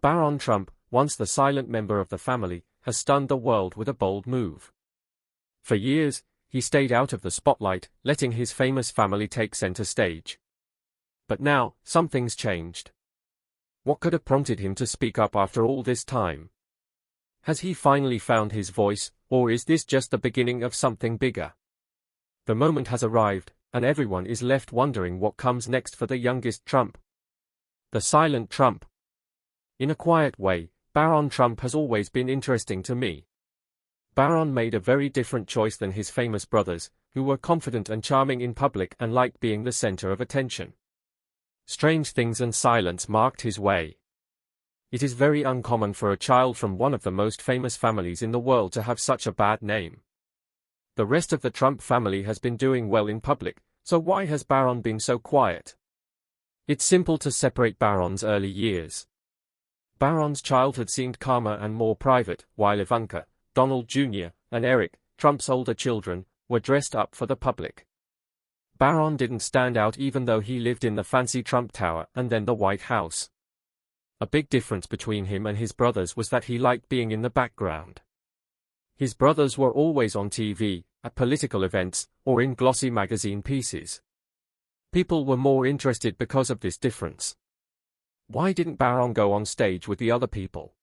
Barron Trump, once the silent member of the family, has stunned the world with a bold move. For years, he stayed out of the spotlight, letting his famous family take center stage. But now, something's changed. What could have prompted him to speak up after all this time? Has he finally found his voice, or is this just the beginning of something bigger? The moment has arrived, and everyone is left wondering what comes next for the youngest Trump. The silent Trump. In a quiet way, Barron Trump has always been interesting to me. Barron made a very different choice than his famous brothers, who were confident and charming in public and liked being the center of attention. Strange things and silence marked his way. It is very uncommon for a child from one of the most famous families in the world to have such a bad name. The rest of the Trump family has been doing well in public, so why has Barron been so quiet? It's simple to separate Barron's early years. Barron's childhood seemed calmer and more private, while Ivanka, Donald Jr., and Eric, Trump's older children, were dressed up for the public. Barron didn't stand out even though he lived in the fancy Trump Tower and then the White House. A big difference between him and his brothers was that he liked being in the background. His brothers were always on TV, at political events, or in glossy magazine pieces. People were more interested because of this difference. Why didn't Barron go on stage with the other people?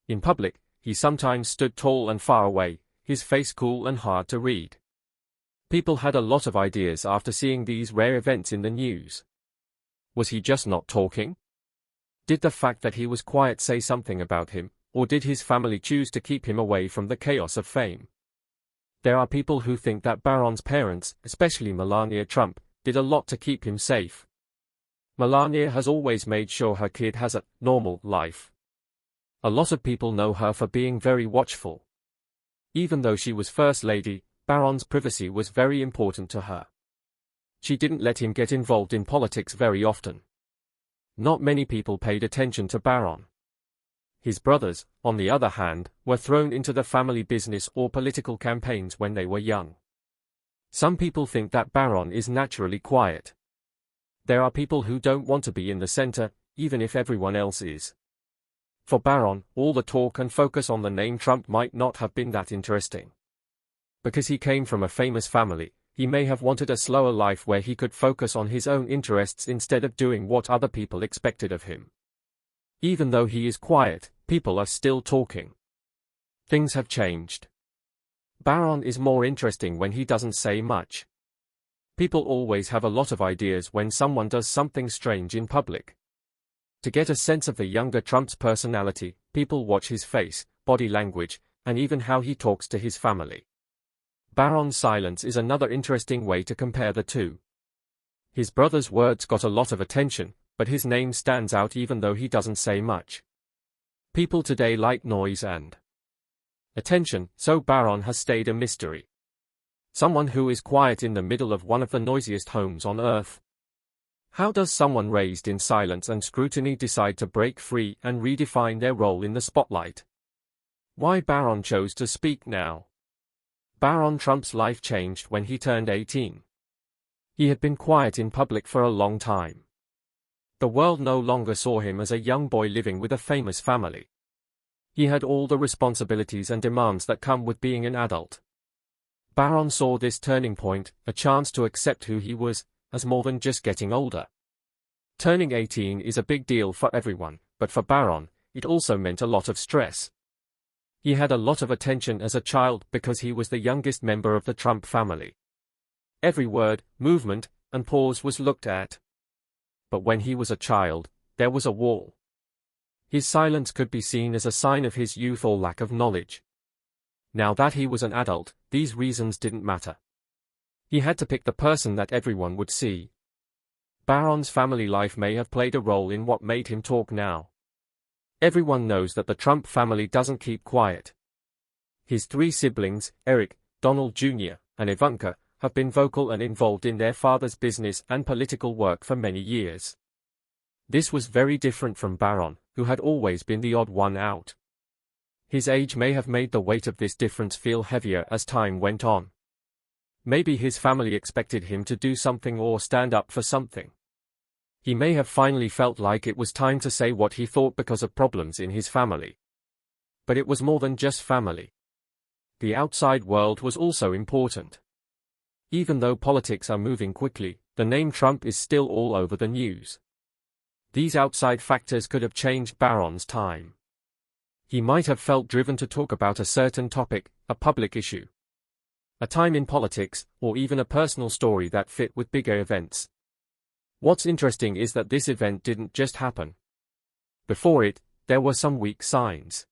In public, he sometimes stood tall and far away, his face cool and hard to read. People had a lot of ideas after seeing these rare events in the news. Was he just not talking? Did the fact that he was quiet say something about him, or did his family choose to keep him away from the chaos of fame? There are people who think that Barron's parents, especially Melania Trump, did a lot to keep him safe. Melania has always made sure her kid has a normal life. A lot of people know her for being very watchful. Even though she was First Lady, Barron's privacy was very important to her. She didn't let him get involved in politics very often. Not many people paid attention to Barron. His brothers, on the other hand, were thrown into the family business or political campaigns when they were young. Some people think that Barron is naturally quiet. There are people who don't want to be in the center, even if everyone else is. For Barron, all the talk and focus on the name Trump might not have been that interesting. Because he came from a famous family, he may have wanted a slower life where he could focus on his own interests instead of doing what other people expected of him. Even though he is quiet, people are still talking. Things have changed. Barron is more interesting when he doesn't say much. People always have a lot of ideas when someone does something strange in public. To get a sense of the younger Trump's personality, people watch his face, body language, and even how he talks to his family. Barron's silence is another interesting way to compare the two. His brother's words got a lot of attention, but his name stands out even though he doesn't say much. People today like noise and attention, so Barron has stayed a mystery. Someone who is quiet in the middle of one of the noisiest homes on earth. How does someone raised in silence and scrutiny decide to break free and redefine their role in the spotlight? Why Barron chose to speak now? Barron Trump's life changed when he turned 18. He had been quiet in public for a long time. The world no longer saw him as a young boy living with a famous family. He had all the responsibilities and demands that come with being an adult. Barron saw this turning point, a chance to accept who he was, as more than just getting older. Turning 18 is a big deal for everyone, but for Barron, it also meant a lot of stress. He had a lot of attention as a child because he was the youngest member of the Trump family. Every word, movement, and pause was looked at. But when he was a child, there was a wall. His silence could be seen as a sign of his youth or lack of knowledge. Now that he was an adult, these reasons didn't matter. He had to pick the person that everyone would see. Barron's family life may have played a role in what made him talk now. Everyone knows that the Trump family doesn't keep quiet. His three siblings, Eric, Donald Jr., and Ivanka, have been vocal and involved in their father's business and political work for many years. This was very different from Barron, who had always been the odd one out. His age may have made the weight of this difference feel heavier as time went on. Maybe his family expected him to do something or stand up for something. He may have finally felt like it was time to say what he thought because of problems in his family. But it was more than just family. The outside world was also important. Even though politics are moving quickly, the name Trump is still all over the news. These outside factors could have changed Barron's time. He might have felt driven to talk about a certain topic, a public issue, a time in politics, or even a personal story that fit with bigger events. What's interesting is that this event didn't just happen. Before it, there were some weak signs.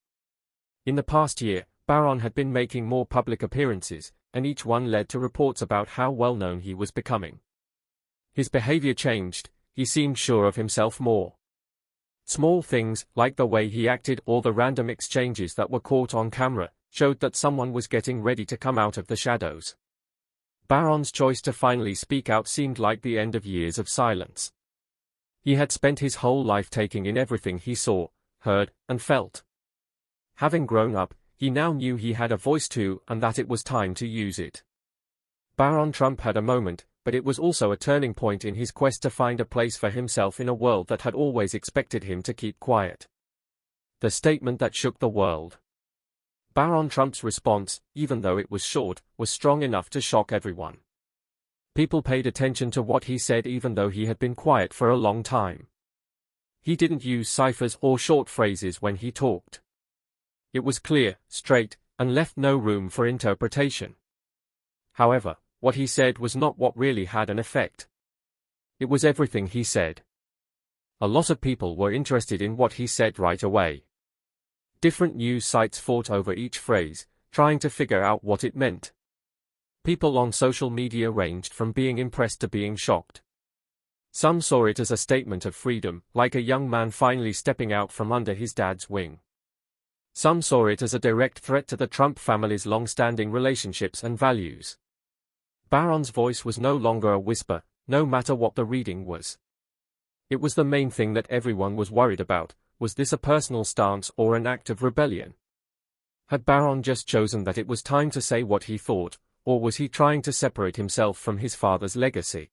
In the past year, Barron had been making more public appearances, and each one led to reports about how well-known he was becoming. His behavior changed, he seemed sure of himself more. Small things, like the way he acted or the random exchanges that were caught on camera, showed that someone was getting ready to come out of the shadows. Barron's choice to finally speak out seemed like the end of years of silence. He had spent his whole life taking in everything he saw, heard, and felt. Having grown up, he now knew he had a voice too and that it was time to use it. Barron Trump had a moment, but it was also a turning point in his quest to find a place for himself in a world that had always expected him to keep quiet. The statement that shook the world. Barron Trump's response, even though it was short, was strong enough to shock everyone. People paid attention to what he said even though he had been quiet for a long time. He didn't use ciphers or short phrases when he talked. It was clear, straight, and left no room for interpretation. However, what he said was not what really had an effect. It was everything he said. A lot of people were interested in what he said right away. Different news sites fought over each phrase, trying to figure out what it meant. People on social media ranged from being impressed to being shocked. Some saw it as a statement of freedom, like a young man finally stepping out from under his dad's wing. Some saw it as a direct threat to the Trump family's long-standing relationships and values. Barron's voice was no longer a whisper, no matter what the reading was. It was the main thing that everyone was worried about. Was this a personal stance or an act of rebellion? Had Barron just chosen that it was time to say what he thought, or was he trying to separate himself from his father's legacy?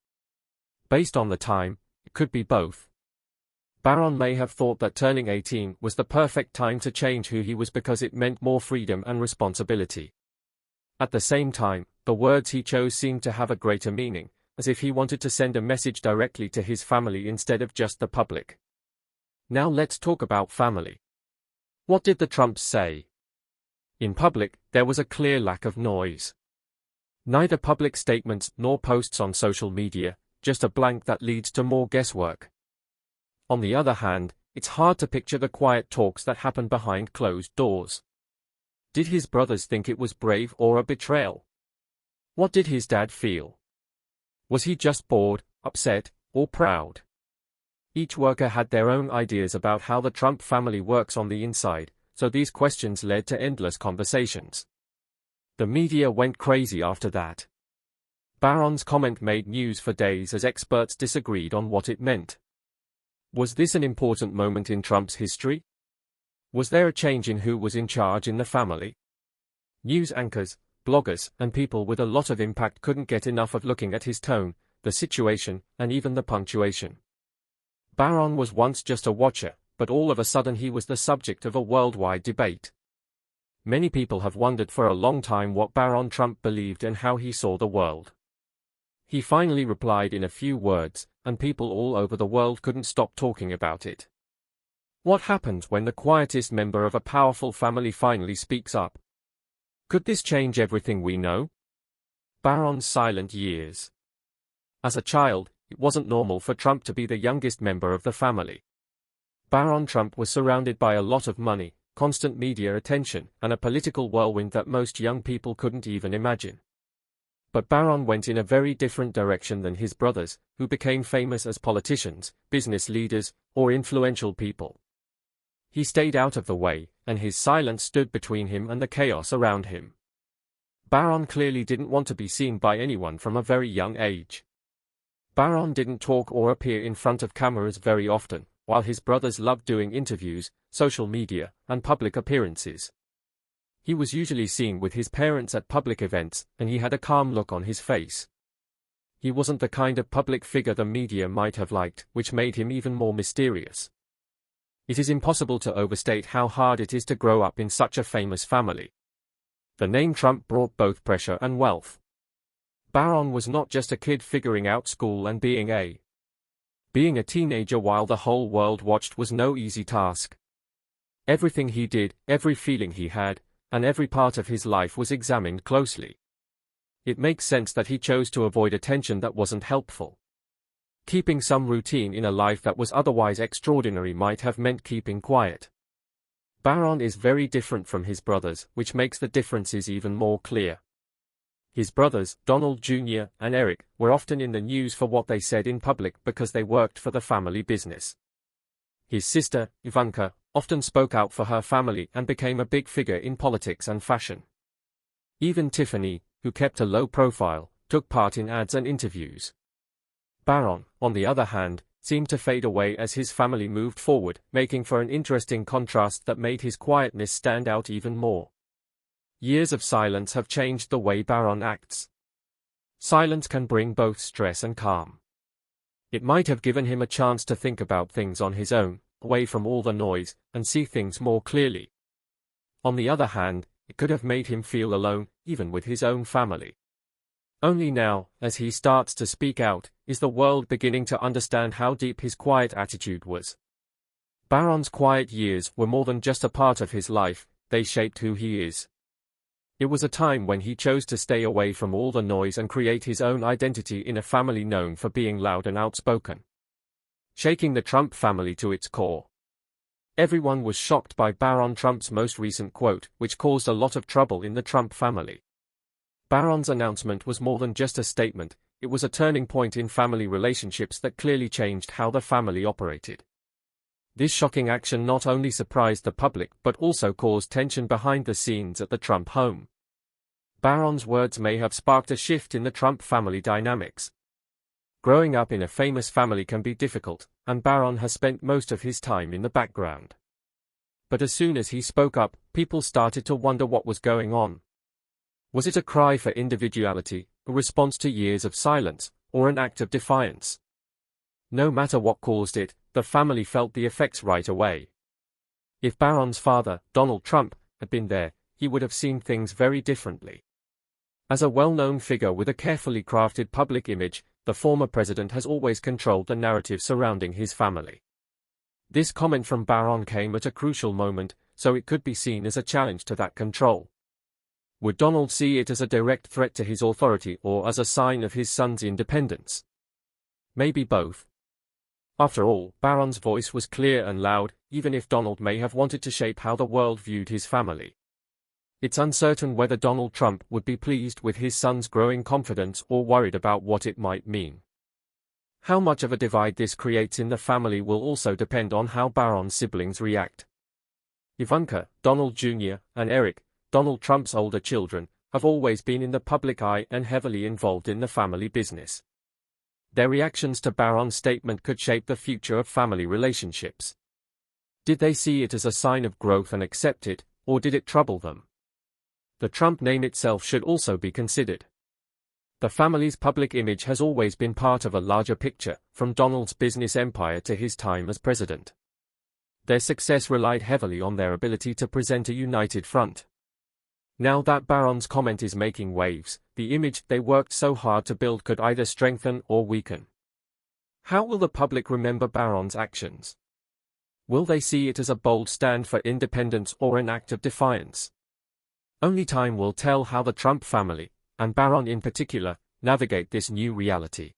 Based on the time, it could be both. Barron may have thought that turning 18 was the perfect time to change who he was because it meant more freedom and responsibility. At the same time, the words he chose seemed to have a greater meaning, as if he wanted to send a message directly to his family instead of just the public. Now let's talk about family. What did the Trumps say? In public, there was a clear lack of noise. Neither public statements nor posts on social media, just a blank that leads to more guesswork. On the other hand, it's hard to picture the quiet talks that happened behind closed doors. Did his brothers think it was brave or a betrayal? What did his dad feel? Was he just bored, upset, or proud? Each worker had their own ideas about how the Trump family works on the inside, so these questions led to endless conversations. The media went crazy after that. Barron's comment made news for days as experts disagreed on what it meant. Was this an important moment in Trump's history? Was there a change in who was in charge in the family? News anchors, bloggers, and people with a lot of impact couldn't get enough of looking at his tone, the situation, and even the punctuation. Barron was once just a watcher, but all of a sudden he was the subject of a worldwide debate. Many people have wondered for a long time what Barron Trump believed and how he saw the world. He finally replied in a few words, and people all over the world couldn't stop talking about it. What happens when the quietest member of a powerful family finally speaks up? Could this change everything we know? Barron's silent years. As a child, it wasn't normal for Trump to be the youngest member of the family. Barron Trump was surrounded by a lot of money, constant media attention, and a political whirlwind that most young people couldn't even imagine. But Barron went in a very different direction than his brothers, who became famous as politicians, business leaders, or influential people. He stayed out of the way, and his silence stood between him and the chaos around him. Barron clearly didn't want to be seen by anyone from a very young age. Barron didn't talk or appear in front of cameras very often, while his brothers loved doing interviews, social media, and public appearances. He was usually seen with his parents at public events, and he had a calm look on his face. He wasn't the kind of public figure the media might have liked, which made him even more mysterious. It is impossible to overstate how hard it is to grow up in such a famous family. The name Trump brought both pressure and wealth. Barron was not just a kid figuring out school and being a teenager while the whole world watched was no easy task. Everything he did, every feeling he had, and every part of his life was examined closely. It makes sense that he chose to avoid attention that wasn't helpful. Keeping some routine in a life that was otherwise extraordinary might have meant keeping quiet. Barron is very different from his brothers, which makes the differences even more clear. His brothers, Donald Jr. and Eric, were often in the news for what they said in public because they worked for the family business. His sister, Ivanka, often spoke out for her family and became a big figure in politics and fashion. Even Tiffany, who kept a low profile, took part in ads and interviews. Barron, on the other hand, seemed to fade away as his family moved forward, making for an interesting contrast that made his quietness stand out even more. Years of silence have changed the way Barron acts. Silence can bring both stress and calm. It might have given him a chance to think about things on his own, away from all the noise, and see things more clearly. On the other hand, it could have made him feel alone, even with his own family. Only now, as he starts to speak out, is the world beginning to understand how deep his quiet attitude was. Barron's quiet years were more than just a part of his life, they shaped who he is. It was a time when he chose to stay away from all the noise and create his own identity in a family known for being loud and outspoken. Shaking the Trump family to its core. Everyone was shocked by Barron Trump's most recent quote, which caused a lot of trouble in the Trump family. Barron's announcement was more than just a statement, it was a turning point in family relationships that clearly changed how the family operated. This shocking action not only surprised the public but also caused tension behind the scenes at the Trump home. Barron's words may have sparked a shift in the Trump family dynamics. Growing up in a famous family can be difficult, and Barron has spent most of his time in the background. But as soon as he spoke up, people started to wonder what was going on. Was it a cry for individuality, a response to years of silence, or an act of defiance? No matter what caused it, the family felt the effects right away. If Barron's father, Donald Trump, had been there, he would have seen things very differently. As a well-known figure with a carefully crafted public image, the former president has always controlled the narrative surrounding his family. This comment from Barron came at a crucial moment, so it could be seen as a challenge to that control. Would Donald see it as a direct threat to his authority or as a sign of his son's independence? Maybe both. After all, Barron's voice was clear and loud, even if Donald may have wanted to shape how the world viewed his family. It's uncertain whether Donald Trump would be pleased with his son's growing confidence or worried about what it might mean. How much of a divide this creates in the family will also depend on how Barron's siblings react. Ivanka, Donald Jr., and Eric, Donald Trump's older children, have always been in the public eye and heavily involved in the family business. Their reactions to Barron's statement could shape the future of family relationships. Did they see it as a sign of growth and accept it, or did it trouble them? The Trump name itself should also be considered. The family's public image has always been part of a larger picture, from Donald's business empire to his time as president. Their success relied heavily on their ability to present a united front. Now that Barron's comment is making waves, the image they worked so hard to build could either strengthen or weaken. How will the public remember Barron's actions? Will they see it as a bold stand for independence or an act of defiance? Only time will tell how the Trump family, and Barron in particular, navigate this new reality.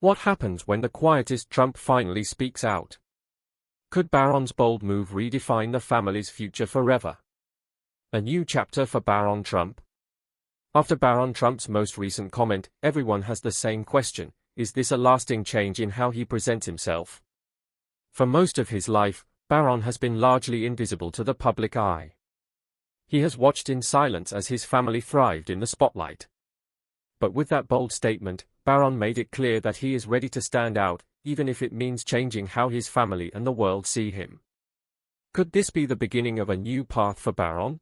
What happens when the quietest Trump finally speaks out? Could Barron's bold move redefine the family's future forever? A new chapter for Barron Trump? After Barron Trump's most recent comment, everyone has the same question: is this a lasting change in how he presents himself? For most of his life, Barron has been largely invisible to the public eye. He has watched in silence as his family thrived in the spotlight. But with that bold statement, Barron made it clear that he is ready to stand out, even if it means changing how his family and the world see him. Could this be the beginning of a new path for Barron?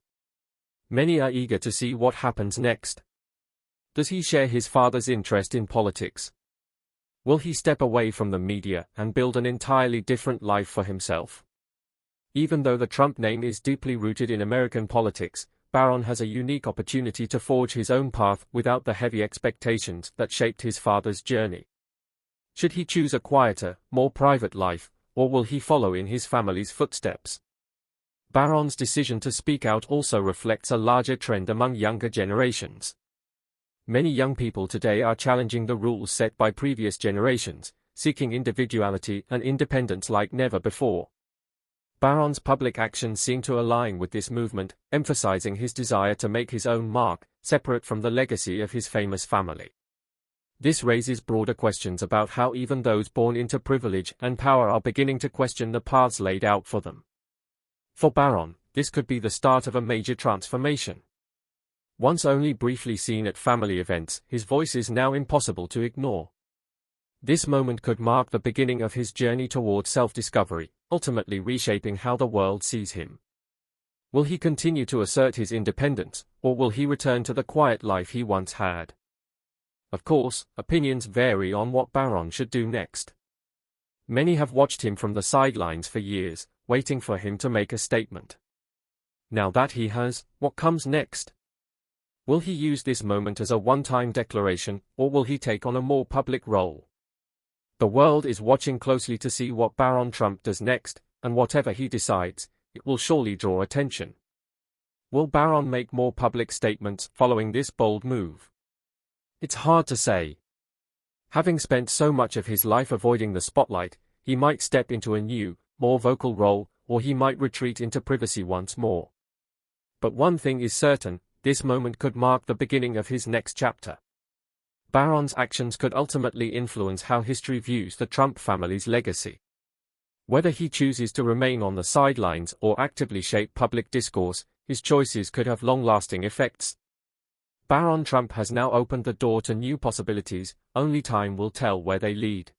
Many are eager to see what happens next. Does he share his father's interest in politics? Will he step away from the media and build an entirely different life for himself? Even though the Trump name is deeply rooted in American politics, Barron has a unique opportunity to forge his own path without the heavy expectations that shaped his father's journey. Should he choose a quieter, more private life, or will he follow in his family's footsteps? Barron's decision to speak out also reflects a larger trend among younger generations. Many young people today are challenging the rules set by previous generations, seeking individuality and independence like never before. Barron's public actions seem to align with this movement, emphasizing his desire to make his own mark, separate from the legacy of his famous family. This raises broader questions about how even those born into privilege and power are beginning to question the paths laid out for them. For Barron, this could be the start of a major transformation. Once only briefly seen at family events, his voice is now impossible to ignore. This moment could mark the beginning of his journey towards self-discovery, ultimately reshaping how the world sees him. Will he continue to assert his independence, or will he return to the quiet life he once had? Of course, opinions vary on what Barron should do next. Many have watched him from the sidelines for years, waiting for him to make a statement. Now that he has, what comes next? Will he use this moment as a one-time declaration, or will he take on a more public role? The world is watching closely to see what Barron Trump does next, and whatever he decides, it will surely draw attention. Will Barron make more public statements following this bold move? It's hard to say. Having spent so much of his life avoiding the spotlight, he might step into a new, more vocal role, or he might retreat into privacy once more. But one thing is certain, this moment could mark the beginning of his next chapter. Barron's actions could ultimately influence how history views the Trump family's legacy. Whether he chooses to remain on the sidelines or actively shape public discourse, his choices could have long-lasting effects. Barron Trump has now opened the door to new possibilities, only time will tell where they lead.